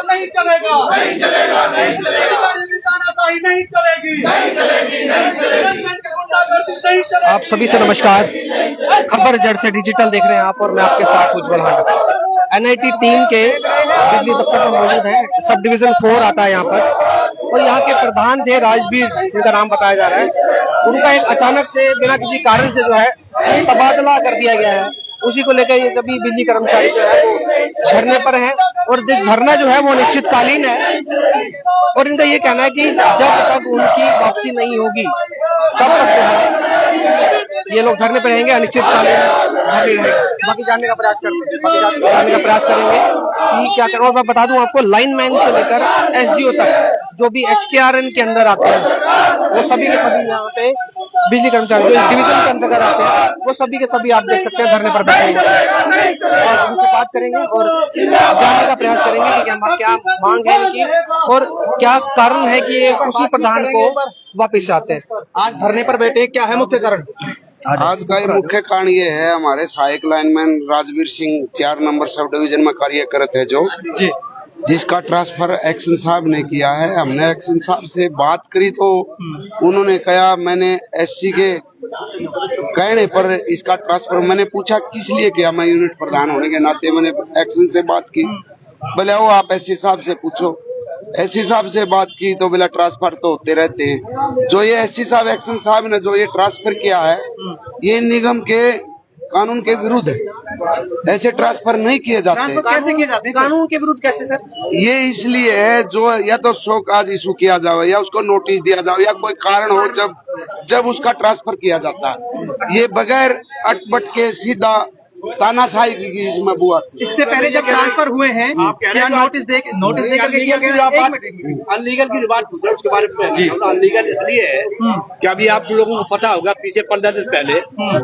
नहीं चलेगा, नहीं चलेगा, नहीं चलेगा, नहीं चलेगी, नहीं चलेगी, नहीं चलेगी। आप सभी से नमस्कार। खबर जड़ से डिजिटल देख रहे हैं आप और मैं आपके साथ उज्जवल हांडा। एनआईटी टीम के बिजली दफ्तर पर मौजूद है। सब डिवीजन 4 आता है यहाँ पर और यहाँ के प्रधान थे राजवीर, जिनका नाम बताया जा रहा है। उनका एक अचानक से बिना किसी कारण से जो है तबादला कर दिया गया है। उसी को लेकर ये सभी बिजली कर्मचारी जो है वो धरने पर हैं और धरना जो है वो अनिश्चितकालीन है और इनका ये कहना है कि जब तक उनकी वापसी नहीं होगी तब तक जो है ये लोग धरने पर रहेंगे, अनिश्चितकालीन धरने रहेगा। बाकी जानने का प्रयास करेंगे कि क्या करें। और मैं बता दूं आपको, लाइनमैन से लेकर एसडीओ तक जो भी एचकेआरएन के अंदर आते हैं वो सभी के सभी यहाँ पे बिजली कर्मचारी जो इस डिवीजन के अंतर्गत आते हैं वो सभी के सभी आप देख सकते हैं धरने पर बैठे हैं और उनसे बात करेंगे और जानने का प्रयास करेंगे कि क्या मांग है इनकी और क्या कारण है कि ये उसी प्रधान को वापिस आते हैं। आज धरने पर बैठे, क्या है मुख्य कारण? आज का ये मुख्य कारण ये है, हमारे सहायक lineman Rajveer Singh 4 number sub division में कार्य करते हैं जो जी, जिसका ट्रांसफर एक्शन साहब ने किया है। हमने एक्शन साहब से बात करी तो उन्होंने कहा, मैंने एससी के कहने पर इसका ट्रांसफर, मैंने पूछा किस लिए किया, मैं यूनिट प्रधान होने के नाते मैंने एक्शन से बात की। बोले वो आप एससी साहब से पूछो। एससी साहब से बात की तो बोला ट्रांसफर तो होते रहते हैं। जो ये एससी साहब एक्शन साहब ने जो ये ट्रांसफर किया है ये निगम के कानून के विरुद्ध है। ऐसे ट्रांसफर नहीं किए जाते। कैसे किए जाते हैं? कानून के विरुद्ध कैसे सर? ये इसलिए है, जो या तो शोकाज इशू किया जाए या उसको नोटिस दिया जाए या कोई कारण हो जब उसका ट्रांसफर किया जाता है। ये बगैर अटपट के सीधा तानाशाही की इसमें बुआ। इससे पहले जब ट्रांसफर हुए हैं क्या नोटिस देकर अनलीगल की बात पूछा, उसके बारे में अनलीगल इसलिए है कि अभी आप लोगों को पता होगा पीछे 15 दिन पहले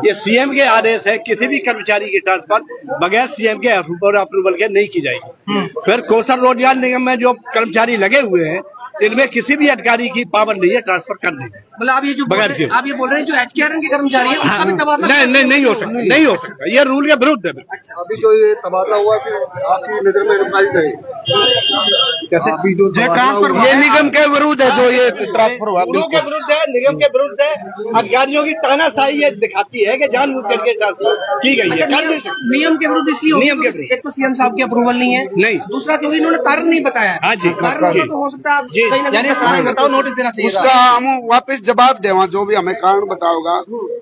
ये सीएम के आदेश है किसी भी कर्मचारी की ट्रांसफर बगैर सीएम के अप्रूवल के नहीं की जाएगी। फिर कौशल रोजगार निगम में जो कर्मचारी लगे हुए हैं इनमें किसी भी अधिकारी की पावर नहीं है ट्रांसफर करने की। मतलब आप ये बोल रहे हैं जो एचकेआरएन के कर्मचारी हैं उसका भी तबादला नहीं हो सकता, नहीं हो सकता, ये रूल के विरुद्ध है। अभी जो ये तबादला हुआ फिर आपकी नजर में एनरप्राइज है कैसे? अभी जो ट्रांसफर ये निगम के विरुद्ध है, जो ये ट्रांसफर हुआ रूल के विरुद्ध है, निगम के विरुद्ध है। अधिकारियों की तानाशाही ये दिखाती है कि जानबूझ करके ट्रांसफर की गई है। नियम के विरुद्ध इसलिए नियम के विरुद्ध, एक तो सीएम साहब की अप्रूवल नहीं है, नहीं, दूसरा क्योंकि इन्होंने कारण नहीं बताया। हाँ जी, कारण तो हो सकता है कारण बताओ, नोटिस देना चाहिए। उसका हम वापस जवाब देगा, जो भी हमें कारण बताओगा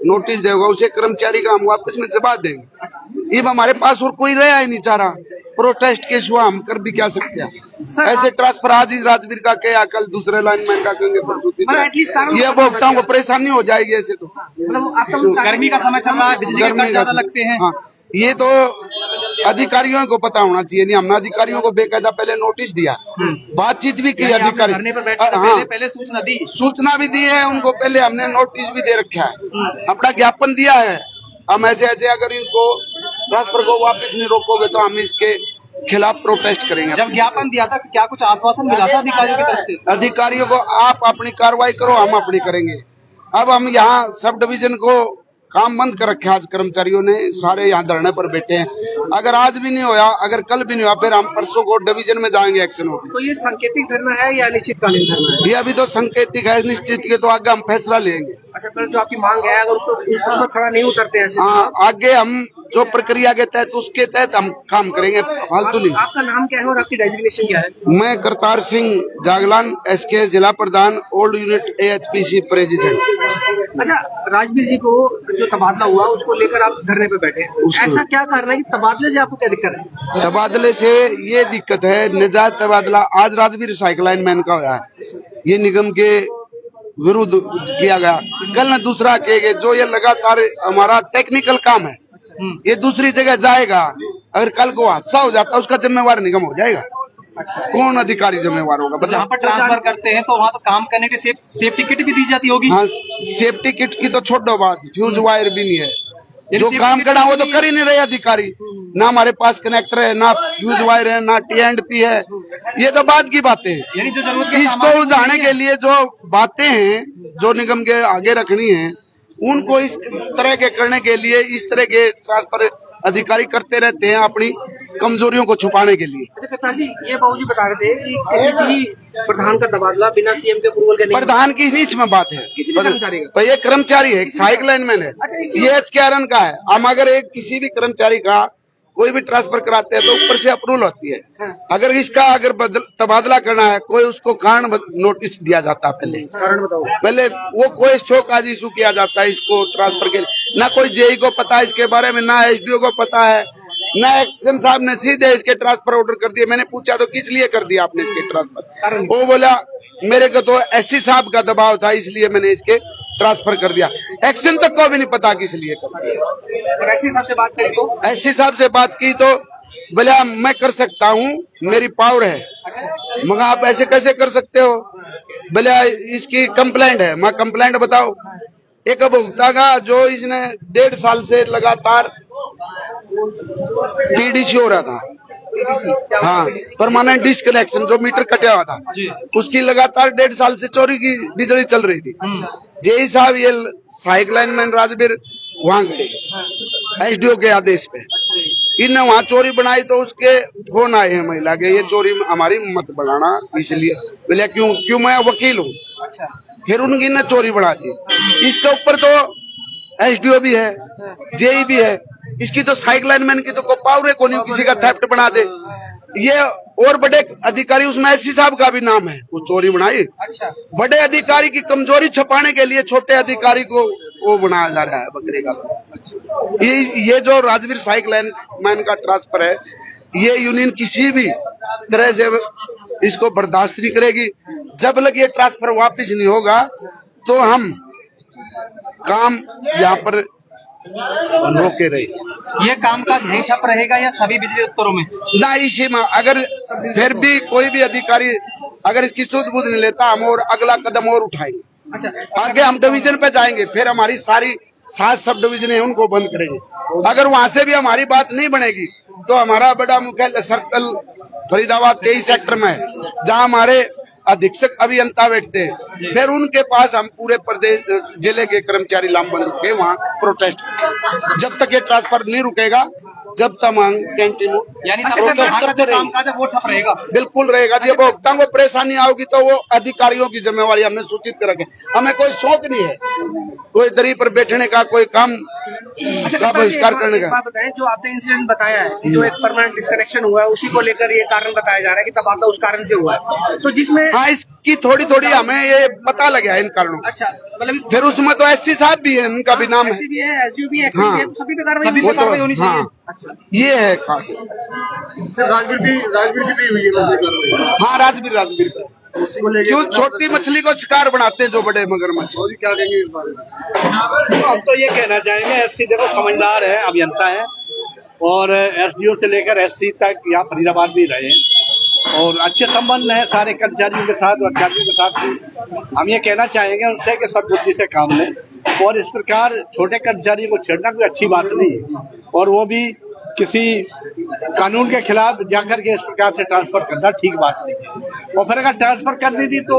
नोटिस देगा उसे कर्मचारी का हम वापस में जवाब देंगे। ये हमारे पास और कोई रहा ही नहीं चाह रहा। प्रोटेस्ट के सिवा हम कर भी क्या सकते हैं। ऐसे ट्रांसफर आज ही राजवीर का क्या, कल दूसरे लाइनमैन का कहेंगे। ये भोक्ताओं को परेशानी हो जाएगी ऐसे तो। गर्मी का समय चल रहा है, बिजली के कट ज्यादा लगते हैं। हाँ, ये तो अधिकारियों को पता होना चाहिए। नहीं, हमने अधिकारियों को बेकायदा पहले नोटिस दिया, बातचीत भी की अधिकारी, हाँ पहले सूचना भी दी है उनको, पहले हमने नोटिस भी दे रखा है, अपना ज्ञापन दिया है। हम ऐसे अगर इनको ट्रांसफर को वापस नहीं रोकोगे तो हम इसके खिलाफ प्रोटेस्ट करेंगे। जब ज्ञापन दिया था क्या कुछ आश्वासन मिला था अधिकारियों की तरफ से? अधिकारियों को आप अपनी कार्रवाई करो, हम अपनी करेंगे। अब हम यहाँ सब डिवीजन को काम बंद कर रखे, आज कर्मचारियों ने सारे यहाँ धरने पर बैठे हैं। अगर आज भी नहीं होया, अगर कल भी नहीं हुआ, फिर हम परसों को डिवीजन में जाएंगे एक्शन होगी। तो ये सांकेतिक धरना है या निश्चितकालीन धरना है? ये अभी तो सांकेतिक है, निश्चित के तो आगे हम फैसला लेंगे। अच्छा, पर जो आपकी मांग है अगर उसको खड़ा नहीं उतरते हैं, हाँ, आगे हम जो प्रक्रिया के तहत उसके तहत हम काम करेंगे, फालतू नहीं। आपका नाम क्या है और आपकी डेजिग्नेशन क्या है? मैं करतार सिंह जागलान, एसके जिला प्रधान, ओल्ड यूनिट एएचपीसी प्रेसिडेंट। अच्छा, राजवीर जी को जो तबादला हुआ उसको लेकर आप धरने पे बैठे हैं, ऐसा क्या कारण है कि तबादले से आपको क्या दिक्कत है? तबादले से ये दिक्कत है, निजात तबादला आज राजवीर साइकिल लाइनमैन का हुआ है, ये निगम के विरुद्ध किया गया। कल न दूसरा कहेंगे, जो ये लगातार हमारा टेक्निकल काम है ये दूसरी जगह जाएगा। अगर कल को हादसा हो जाता है उसका जिम्मेवार निगम हो जाएगा। अच्छा, कौन अधिकारी जिम्मेवार होगा? जहाँ पर ट्रांसफर करते हैं तो वहाँ तो काम करने की सेफ्टी किट भी दी जाती होगी। हाँ, सेफ्टी किट की तो छोड़ो बात, फ्यूज वायर भी नहीं है। जो काम करना वो तो कर ही नहीं रहे अधिकारी। ना हमारे पास कनेक्टर है, ना फ्यूज वायर है, ना T&P है। ये तो बात की बातें हैं। यानी जो जरूरत के इसको उलझाने के लिए जो बातें हैं, जो निगम के आगे रखनी है, उनको इस तरह के करने के लिए इस तरह के ट्रांसफर अधिकारी करते रहते हैं अपनी कमजोरियों को छुपाने के लिए। अच्छा कप्तान जी, ये बाबूजी बता रहे थे कि किसी भी प्रधान का तबादला बिना सीएम के अप्रूवल के नहीं। प्रधान की बीच में बात है, किसी भी कर्मचारी का? तो ये कर्मचारी है, एक साइक लाइनमैन है, ये HKRN का है। हम अगर एक किसी भी कर्मचारी का कोई भी ट्रांसफर कराते हैं तो ऊपर से अप्रूवल होती है। अगर इसका तबादला करना है, कोई उसको कारण नोटिस दिया जाता है। कारण बताओ। पहले वो कोई शोक आज इशू किया जाता है इसको ट्रांसफर के लिए। ना कोई JE को पता है इसके बारे में, ना SDO को पता है, ना एक्शन साहब ने सीधे इसके ट्रांसफर ऑर्डर कर दिए। मैंने पूछा तो किस लिए कर दिया आपने इसके ट्रांसफर? वो बोला मेरे को तो SC साहब का दबाव था इसलिए मैंने इसके ट्रांसफर कर दिया। एक्शन तक को भी नहीं पता किस लिए कर दिया। और SC साहब से बात करी तो SC साहब से बात की तो बोला मैं कर सकता हूँ, मेरी पावर है। मगर आप ऐसे कैसे कर सकते हो? बोला इसकी कंप्लेंट है। मैं कंप्लेंट बताओ। एक उपभोक्ता का जो इसने 1.5 साल से लगातार TDC हो रहा था, हाँ, परमानेंट डिस्कनेक्शन, जो मीटर कटा हुआ था, उसकी लगातार 1.5 साल से चोरी की बिजली चल रही थी। JE साहब ये साइक लाइनमैन राजवीर वहां गए SDO के आदेश पे। इनने वहां चोरी बनाई तो उसके फोन आए हैं महिला के, ये चोरी हमारी मत बढ़ाना, इसलिए बोले क्यों मैं वकील हूँ। फिर उनकी ने चोरी बढ़ा दी। इसके ऊपर तो SDO भी है, JE भी है, इसकी तो साइक लाइनमैन की तो कोई पावर है, कोई किसी का थेफ्ट बना दे। ये और बड़े अधिकारी, उसमें SC साहब का भी नाम है, वो चोरी बनाई। बड़े अधिकारी की कमजोरी छुपाने के लिए छोटे अधिकारी को वो बनाया जा रहा है बकरे का। ये जो राजवीर साइक लाइनमैन का ट्रांसफर है, ये यूनियन किसी भी तरह से इसको बर्दाश्त नहीं करेगी। जब लग ये ट्रांसफर वापस नहीं होगा तो हम काम यहाँ पर रोके रहे। ये काम काज यहीं ठप रहेगा या सभी बिजली दफ्तरों में? ना इसी में अगर फिर भी कोई भी अधिकारी अगर इसकी सूझ बूझ नहीं लेता, हम और अगला कदम और उठाएंगे। अच्छा, आगे हम डिवीजन पे जाएंगे, फिर हमारी सारी 7 सब डिवीजन है उनको बंद करेंगे। अगर वहां से भी हमारी बात नहीं बनेगी तो हमारा बड़ा मुख्यालय सर्कल फरीदाबाद 23 सेक्टर में है, जहाँ हमारे अधीक्षक अभियंता बैठते हैं। फिर उनके पास हम पूरे प्रदेश जिले के कर्मचारी लामबंद होकर वहाँ प्रोटेस्ट, जब तक ये ट्रांसफर नहीं रुकेगा जब तक हम कंटिन्यू प्रोटेस्ट करते रहेंगे। वो ठप रहेगा, बिल्कुल रहेगा। जब उपभोक्ताओं को परेशानी आओगी तो वो अधिकारियों की जिम्मेवारी हमने सूचित कर रखे। हमें कोई शौक नहीं है कोई दरी पर बैठने का, कोई काम का बहिष्कार करने का। बात बताएं, जो आपने इंसिडेंट बताया है कि जो एक परमानेंट डिस्कनेक्शन हुआ है, उसी को लेकर ये कारण बताया जा रहा है कि तबादला उस कारण से हुआ है, तो जिसमें हाँ इसकी थोड़ी थोड़ी हमें ये पता लगा है इन कारणों। अच्छा, मतलब फिर उसमें तो SC साहब भी है, उनका भी नाम है, SC भी है, SDO भी है, हाँ, भी है, तो सभी पे कार्रवाई वो तो होनी चाहिए। हाँ, ये है राजवीर जी भी हुई है वैसे कार्रवाई। हाँ, राजवीर उसी को लेके क्यों छोटी मछली को शिकार बनाते हैं जो बड़े मगरमच्छ। और क्या कहेंगे इस बारे में? हम तो ये कहना चाहेंगे SC देखो समझदार है, अभियंता है, और SDO से लेकर SC तक यहाँ फरीदाबाद भी रहे और अच्छे संबंध है सारे कर्मचारियों के साथ और अधिकारियों के साथ। हम ये कहना चाहेंगे उनसे कि सब बुद्धि से काम लें, और इस प्रकार छोटे कर्मचारियों को छेड़ना कोई अच्छी बात नहीं है, और वो भी किसी कानून के खिलाफ जाकर के इस प्रकार से ट्रांसफर करना ठीक बात नहीं है। और फिर अगर ट्रांसफर कर दी थी तो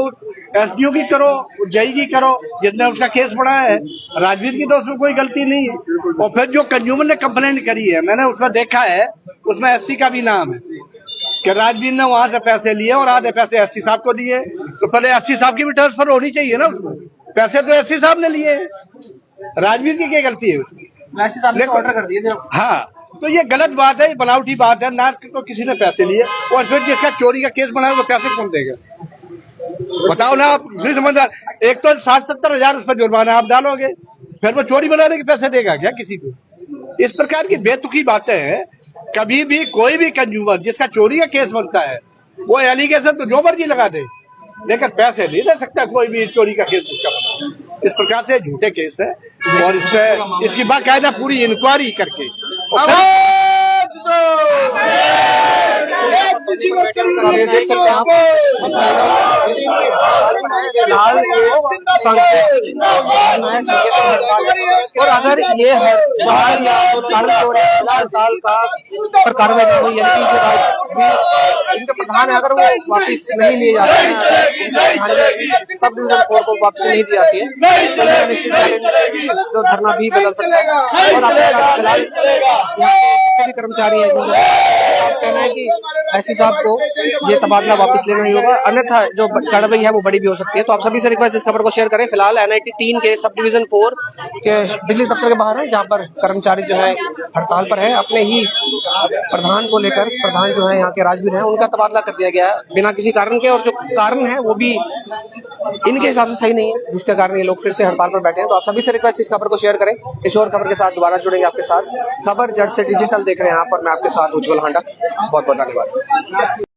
SDO की करो, JE की करो, जिसने उसका केस बढ़ाया है। राजवीर की तो उसमें कोई गलती नहीं है। और फिर जो कंज्यूमर ने कंप्लेंट करी है, मैंने उसमें देखा है, उसमें SC का भी नाम है कि राजवीर ने वहां से पैसे लिए और आधे पैसे SC साहब को दिए, तो पहले SC साहब की भी ट्रांसफर होनी चाहिए ना। उसमें पैसे तो SC साहब ने लिए, राजवीर की क्या गलती है उसमें? SC साहब ने ऑर्डर कर दिए सिर्फ। हाँ, तो ये गलत बात है, बनावटी बात है। ना तो किसी ने पैसे लिए, और फिर जिसका चोरी का केस बनाया वो पैसे कौन देगा? बताओ ना आप, नहीं समझदार। एक तो 60-70 हजार उस पर जुर्माना आप डालोगे, फिर वो चोरी बनाने के पैसे देगा क्या किसी को? इस प्रकार की बेतुकी बातें हैं। कभी भी कोई भी कंज्यूमर जिसका चोरी का केस बनता है, वो एलिगेशन तो जो मर्जी लगा दे, लेकिन पैसे नहीं दे सकता कोई भी चोरी का केस जिसका बना। इस प्रकार से झूठे केस है, और इस पे इसकी बाकायदा पूरी इंक्वायरी करके आप ये देख सकते हैं आप फिलहाल ये संकेत और अगर ये हड़ताल या कारण हो रहे हड़ताल का पर कार्रवाई नहीं हुई, यानी कि इनके प्रधान है अगर वो वापिस नहीं लिए जाते हैं, सब डिवीजन 4 को वापस नहीं दी जाती है, तो निश्चित जो धरना भी बदल सकता है। और आपके फिलहाल जितने भी कर्मचारी है आप कहना है कि एससी साहब को ये तबादला वापस लेना ही होगा, अन्यथा जो कार्रवाई है वो बड़ी भी हो सकती है। तो आप सभी से रिक्वेस्ट इस खबर को शेयर करें। फिलहाल NIT 3 के सब डिवीजन 4 के बिजली दफ्तर के बाहर है, जहां पर कर्मचारी जो है हड़ताल पर है। अपने ही प्रधान को लेकर, प्रधान जो है यहाँ के राजवीर हैं, उनका तबादला कर दिया गया है बिना किसी कारण के, और जो कारण है वो भी इनके हिसाब से सही नहीं है, जिसके कारण ये लोग फिर से हड़ताल पर बैठे हैं। तो आप सभी से रिक्वेस्ट इस खबर को शेयर करें। इस और खबर के साथ दोबारा जुड़ेंगे आपके साथ। खबर जट से डिजिटल देख रहे हैं आप, और मैं आपके साथ उज्जवल हांडा। बहुत बहुत धन्यवाद।